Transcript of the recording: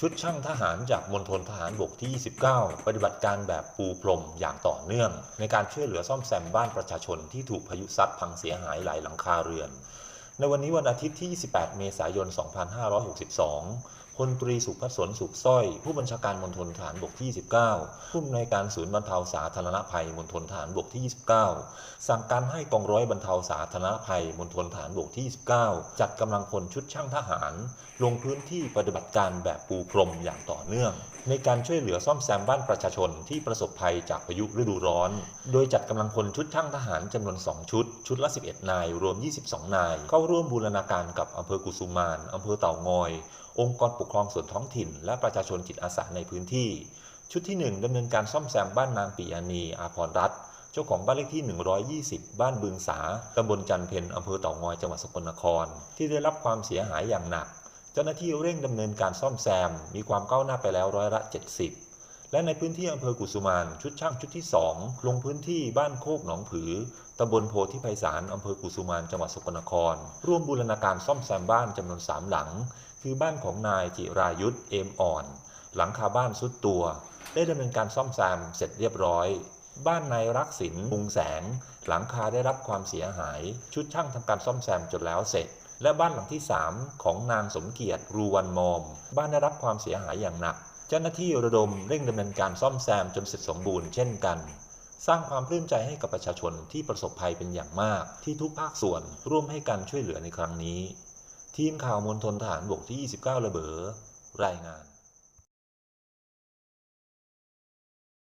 ชุดช่างทหารจากมณฑลทหารบกที่ 29 ปฏิบัติการแบบปูพรมอย่างต่อเนื่องในการช่วยเหลือซ่อมแซมบ้านประชาชนที่ถูกพายุซัดพังเสียหายหลายหลังคาเรือนในวันนี้วันอาทิตย์ที่ 28 เมษายน 2562 พลตรีสุพศลสุขสร้อยผู้บัญชาการมณฑลทหารบกที่ 29 ผู้อำนวยการศูนย์บรรเทาสาธารณภัยมณฑลทหารบกที่ 29 สั่งการให้กองร้อยบรรเทาสาธารณภัยมณฑลทหารบกที่ 29 จัดกำลังพลชุดช่างทหารลงพื้นที่ปฏิบัติการแบบปูพรมอย่างต่อเนื่องในการช่วยเหลือซ่อมแซมบ้านประชาชนที่ประสบภัยจากพายุฤดูร้อนโดยจัดกำลังพลชุดช่างทหารจำนวน2ชุดละ11นายรวม22นายเข้าร่วมบูรณาการกับอำเภอกุสุมานอำเภอเต่างอยองค์กรปกครองส่วนท้องถิ่นและประชาชนจิตอาสาในพื้นที่ชุดที่1ดำเนินการซ่อมแซมบ้านนางปิยานีอาภรณ์รัตน์เจ้าของบ้านเลขที่120บ้านบึงสาตำบลจันเพ็ญอำเภอเต่างอยจังหวัดสกลนครที่ได้รับความเสียหายอย่างหนักเจ้าหน้าที่เร่งดำเนินการซ่อมแซมมีความก้าวหน้าไปแล้ว70%และในพื้นที่อำเภอกุสุมานชุดช่างชุดที่2ลงพื้นที่บ้านโคกหนองผือตำบลโพธิไพศาลอำเภอกุสุมานจังหวัดสกลนครร่วมบูรณาการซ่อมแซมบ้านจำนวน3หลังคือบ้านของนายจิรายุทธเอมอ่อนหลังคาบ้านทรุดตัวได้ดำเนินการซ่อมแซมเสร็จเรียบร้อยบ้านนายรักษิณมุงแสงหลังคาได้รับความเสียหายชุดช่างทำการซ่อมแซมจนแล้วเสร็จและบ้านหลังที่3ของนางสมเกียรติรูวันมอมบ้านได้รับความเสียหายอย่างหนักเจ้าหน้าที่ระดมเร่งดำเนินการซ่อมแซมจนเสร็จสมบูรณ์เช่นกันสร้างความปลื้มใจให้กับประชาชนที่ประสบภัยเป็นอย่างมากที่ทุกภาคส่วนร่วมให้การช่วยเหลือในครั้งนี้ทีมข่าวมณฑลทหารบกที่ 29 ระเบิดรายงาน